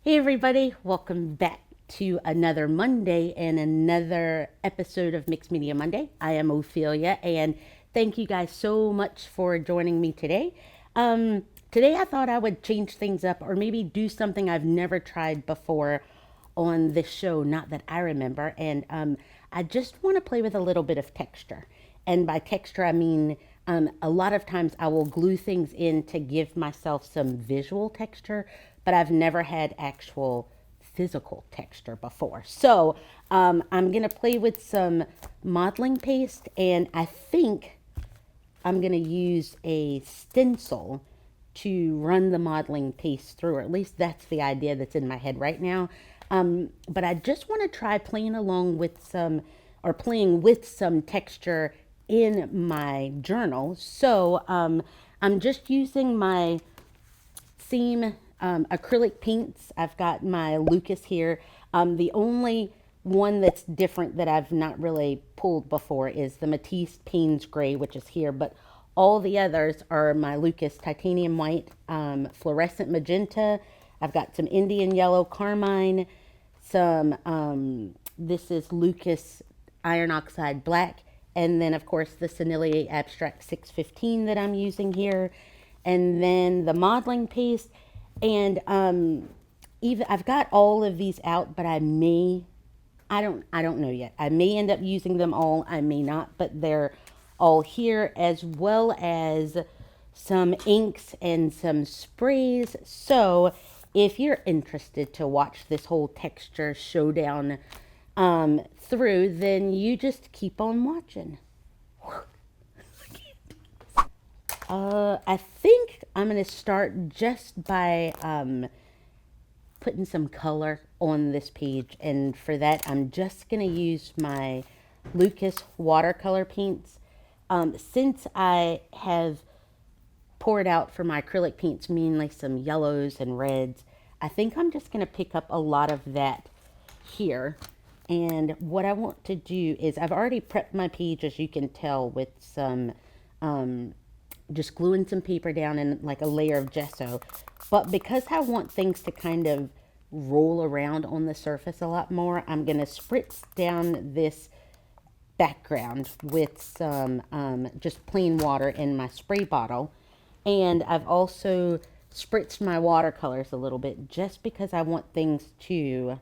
Hey, everybody, welcome back to another Monday and another episode of Mixed Media Monday. I am Ophelia, and thank you guys so much for joining me today. Today, I thought I would change things up or maybe do something I've never tried before on this show, not that I remember. And I just want to play with a little bit of texture. And by texture, I mean a lot of times I will glue things in to give myself some visual texture, but I've never had actual physical texture before. So I'm going to play with some modeling paste, and I think I'm going to use a stencil to run the modeling paste through, or at least that's the idea that's in my head right now. But I just want to try playing along with some, or playing with some texture in my journal. So I'm just using my seam acrylic paints. I've got my Lucas here. The only one that's different that I've not really pulled before is the Matisse Payne's Gray, which is here, but all the others are my Lucas Titanium White, Fluorescent Magenta. I've got some Indian Yellow Carmine, some, this is Lucas Iron Oxide Black, and then of course the Sennelier Abstract 615 that I'm using here, and then the modeling paste, and even I've got all of these out, but I don't know yet. I may end up using them all, I may not, but they're all here, as well as some inks and some sprays. So if you're interested to watch this whole texture showdown through, then you just keep on watching. I think I'm going to start just by putting some color on this page. And for that, I'm just going to use my Lucas watercolor paints. Since I have poured out for my acrylic paints mainly some yellows and reds, I think I'm just going to pick up a lot of that here. And what I want to do is I've already prepped my page, as you can tell, with some just gluing some paper down and like a layer of gesso. But because I want things to kind of roll around on the surface a lot more, I'm going to spritz down this background with some just plain water in my spray bottle. And I've also spritzed my watercolors a little bit just because I want things to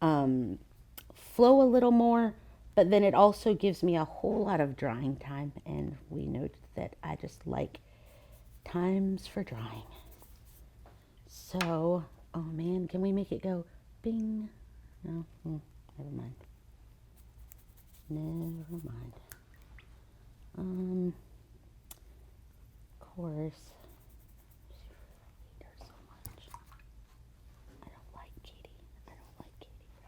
flow a little more, but then it also gives me a whole lot of drying time, and we know that I just like times for drying. So, oh man, can we make it go bing? No, never mind. Never mind. Of course, she really hate her so much. I don't like Katie. I don't like Katie at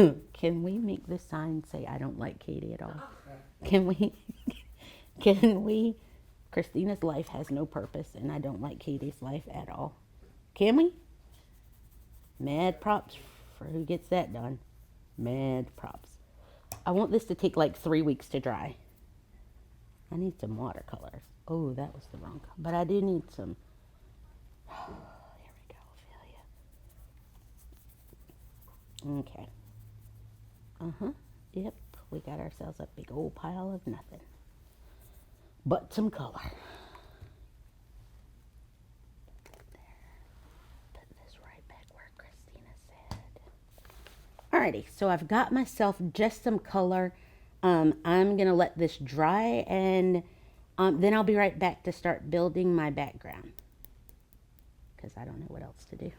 all. Can we make this sign say I don't like Katie at all? Can we? Can we? Christina's life has no purpose, and I don't like Katie's life at all. Can we? Mad props for who gets that done. Mad props. I want this to take like 3 weeks to dry. I need some watercolors. Oh, that was the wrong color. But I do need some. Here we go, Ophelia. Okay. Yep. We got ourselves a big old pile of nothing. But some color. Put this right back where Christina said. Alrighty, so I've got myself just some color. I'm going to let this dry, and then I'll be right back to start building my background, because I don't know what else to do.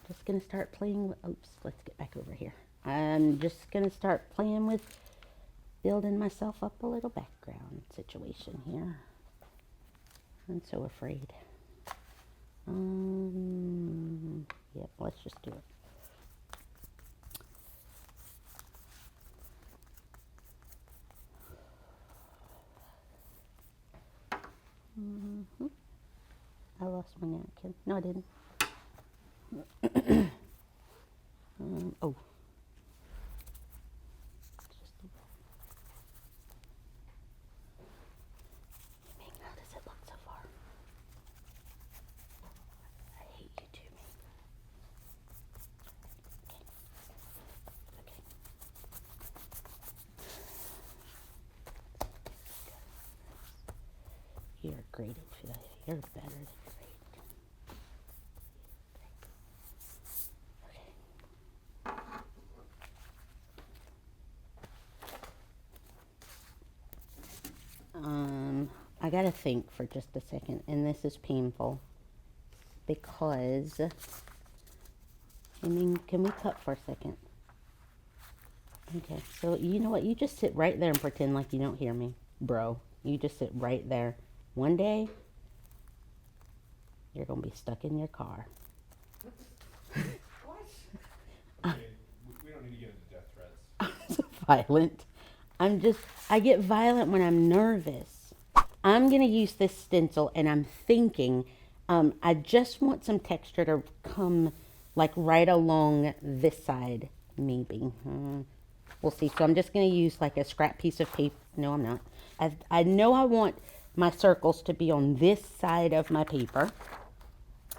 Just going to start playing with, oops, let's get back over here. I'm just going to start playing with building myself up a little background situation here. I'm so afraid. Yep, let's just do it. I lost my napkin. No, I didn't. Oh. Just do that. How does it look so far? great, Ophelia. You're better than great. I gotta think for just a second, and this is painful because, I mean, can we cut for a second? Okay, so you know what? You just sit right there and pretend like you don't hear me, bro. You just sit right there. One day, you're gonna be stuck in your car. What? Okay, we don't need to get into death threats. I'm so violent. I get violent when I'm nervous. I'm going to use this stencil and I'm thinking, I just want some texture to come like right along this side, maybe. We'll see. So I'm just going to use like a scrap piece of paper. No, I'm not. I know I want my circles to be on this side of my paper.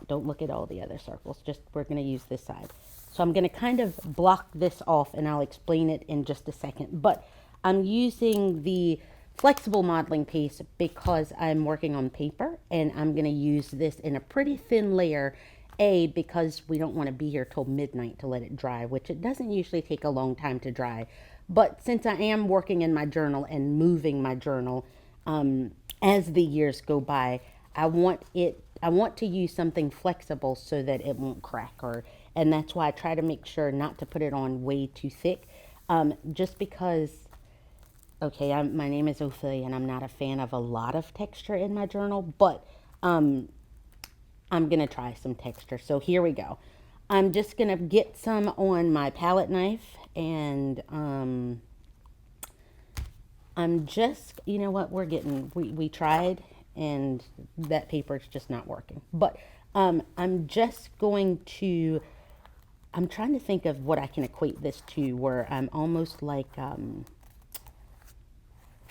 Don't look at all the other circles. Just we're going to use this side. So I'm going to kind of block this off and I'll explain it in just a second. But I'm using the flexible modeling paste because I'm working on paper and I'm going to use this in a pretty thin layer. Because we don't want to be here till midnight to let it dry, which it doesn't usually take a long time to dry. But since I am working in my journal and moving my journal as the years go by, I want to use something flexible so that it won't crack, and that's why I try to make sure not to put it on way too thick, just because. Okay, my name is Ophelia, and I'm not a fan of a lot of texture in my journal, but I'm going to try some texture. So here we go. I'm just going to get some on my palette knife, and I'm just, you know what, we tried, and that paper is just not working. But I'm just going to, I'm trying to think of what I can equate this to, where I'm almost like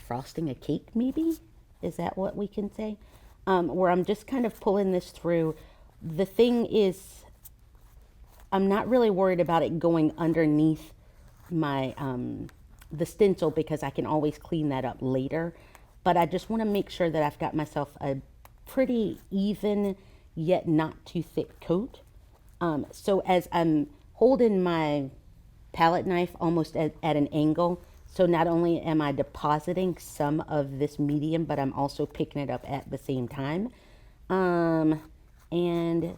frosting a cake, maybe? Is that what we can say? Where I'm just kind of pulling this through. The thing is, I'm not really worried about it going underneath my the stencil because I can always clean that up later. But I just want to make sure that I've got myself a pretty even yet not too thick coat. So as I'm holding my palette knife almost at an angle, so not only am I depositing some of this medium, but I'm also picking it up at the same time. And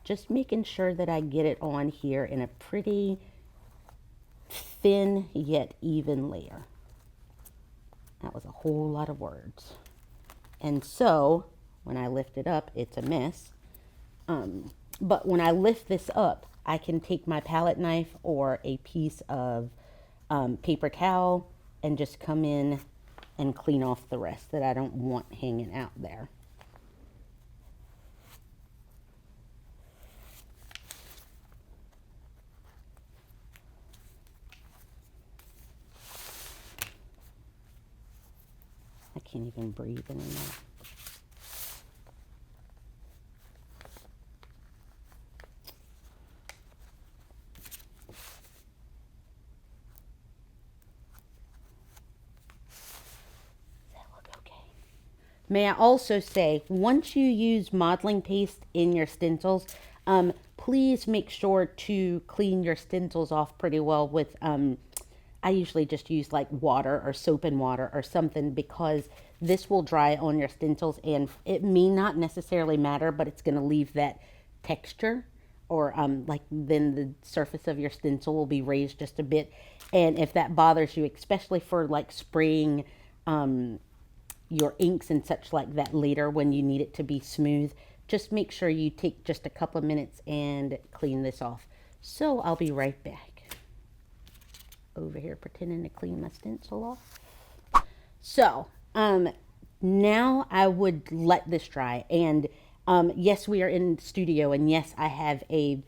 just making sure that I get it on here in a pretty thin yet even layer. That was a whole lot of words. And so when I lift it up, it's a mess. But when I lift this up, I can take my palette knife or a piece of paper towel and just come in and clean off the rest that I don't want hanging out there. I can't even breathe anymore. May I also say, once you use modeling paste in your stencils, please make sure to clean your stencils off pretty well with, I usually just use like water or soap and water or something, because this will dry on your stencils and it may not necessarily matter, but it's going to leave that texture, or like then the surface of your stencil will be raised just a bit. And if that bothers you, especially for like spraying your inks and such like that later when you need it to be smooth, just make sure you take just a couple of minutes and clean this off. So I'll be right back. Over here pretending to clean my stencil off. So now I would let this dry, and yes, we are in the studio, and yes, I have a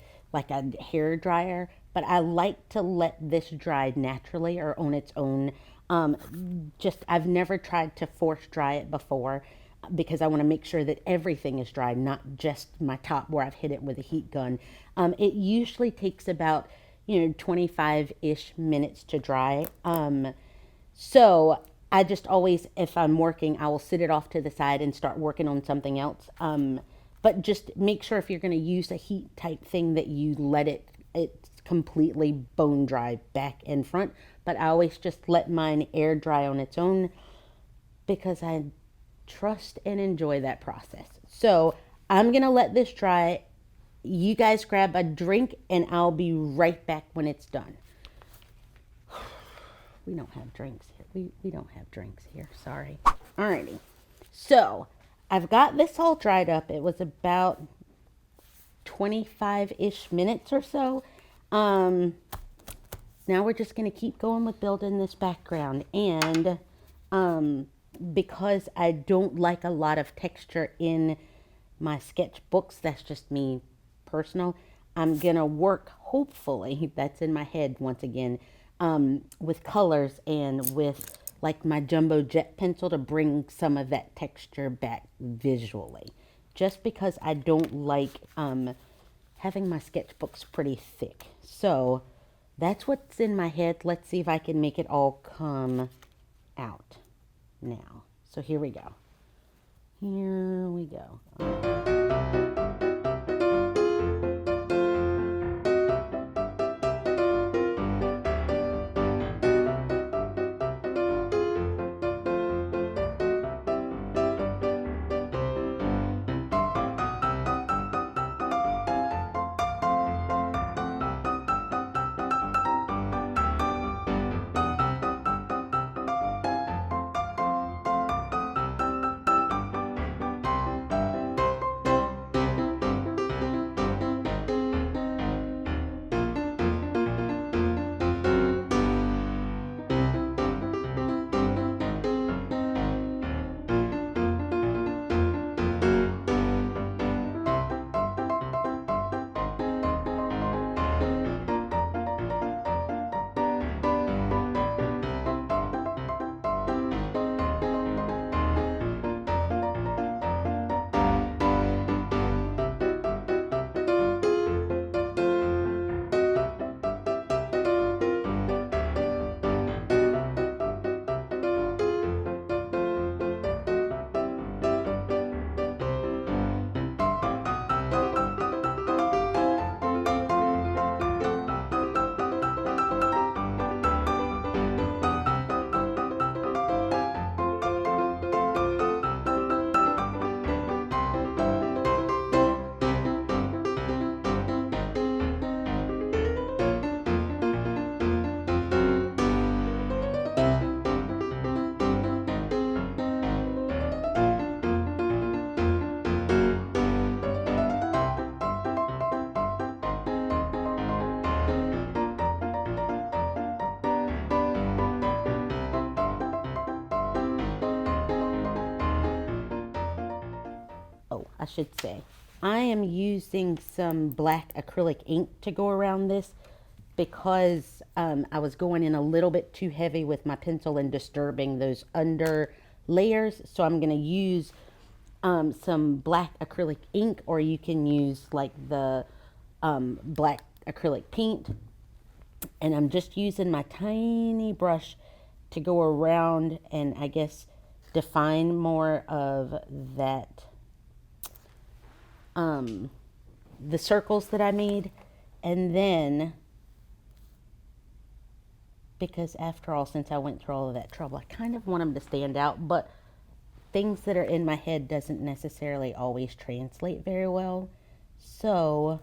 hair dryer, but I like to let this dry naturally or on its own. I've never tried to force dry it before because I want to make sure that everything is dry, not just my top where I've hit it with a heat gun. It usually takes about 25-ish minutes to dry. So I just always, if I'm working, I will sit it off to the side and start working on something else. But just make sure if you're going to use a heat type thing that you let it's completely bone dry back and front. But I always just let mine air dry on its own because I trust and enjoy that process. So I'm going to let this dry. You guys grab a drink and I'll be right back when it's done. We don't have drinks here. We don't have drinks here. Sorry. Alrighty. So I've got this all dried up. It was about 25-ish minutes or so. Now we're just going to keep going with building this background. And because I don't like a lot of texture in my sketchbooks, that's just me personal, I'm going to work, hopefully, that's in my head once again, with colors and with like my jumbo jet pencil to bring some of that texture back visually. Just because I don't like having my sketchbooks pretty thick. So that's what's in my head. Let's see if I can make it all come out now. So here we go. Here we go. I should say, I am using some black acrylic ink to go around this because I was going in a little bit too heavy with my pencil and disturbing those under layers. So I'm going to use some black acrylic ink, or you can use like the black acrylic paint. And I'm just using my tiny brush to go around and I guess define more of that the circles that I made. And then, because after all, since I went through all of that trouble, I kind of want them to stand out, but things that are in my head doesn't necessarily always translate very well. So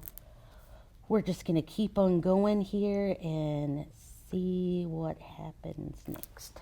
we're just going to keep on going here and see what happens next.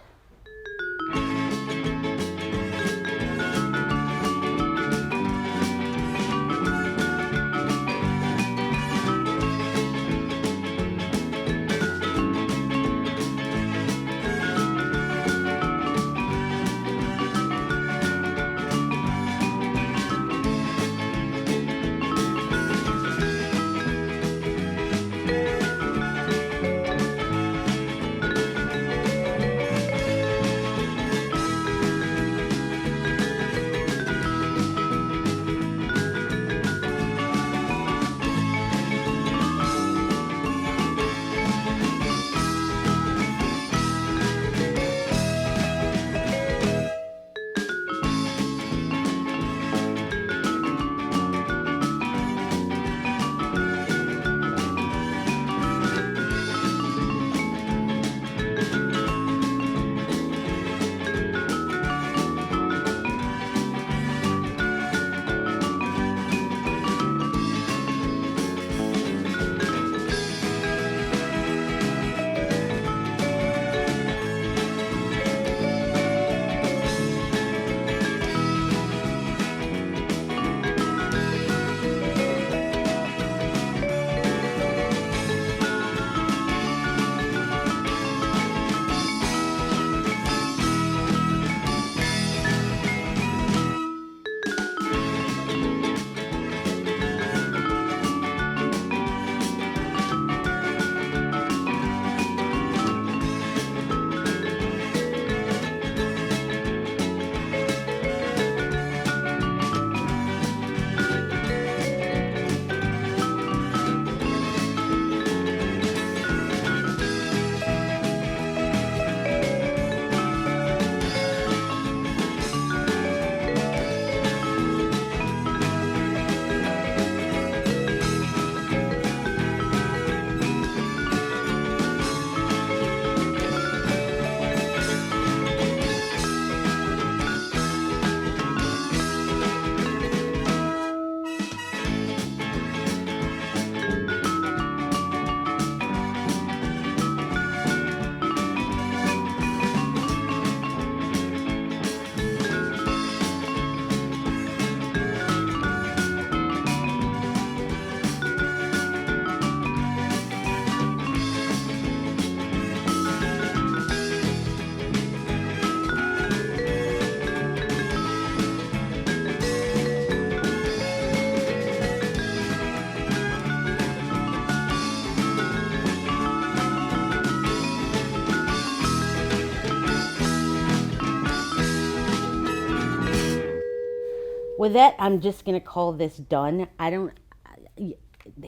with that, I'm just going to call this done.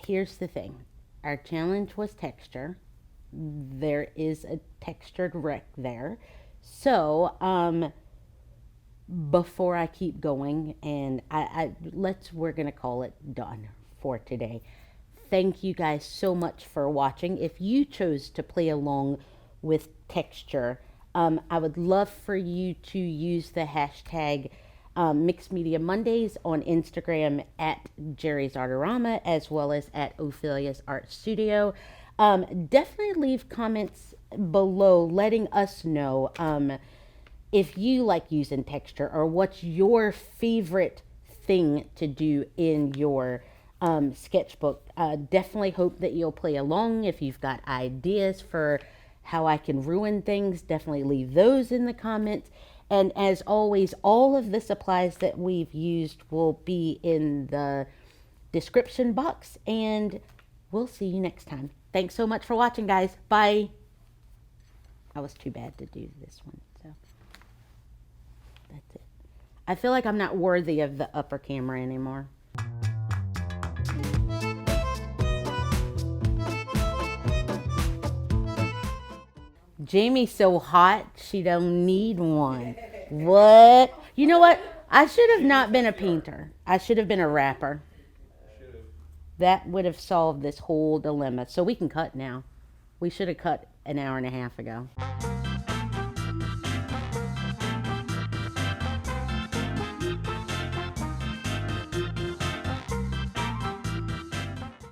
Here's the thing. Our challenge was texture. There is a textured wreck there. So, before I keep going, and we're going to call it done for today. Thank you guys so much for watching. If you chose to play along with texture, I would love for you to use the hashtag Mixed Media Mondays on Instagram at Jerry's Artorama, as well as at Ophelia's Art Studio. Definitely leave comments below letting us know if you like using texture, or what's your favorite thing to do in your sketchbook. Definitely hope that you'll play along. If you've got ideas for how I can ruin things, definitely leave those in the comments. And as always, all of the supplies that we've used will be in the description box, and we'll see you next time. Thanks so much for watching, guys. Bye. I was too bad to do this one, so that's it. I feel like I'm not worthy of the upper camera anymore. Jamie's so hot, she don't need one. What? You know what? I should have not been a painter. I should have been a rapper. That would have solved this whole dilemma. So we can cut now. We should have cut an hour and a half ago.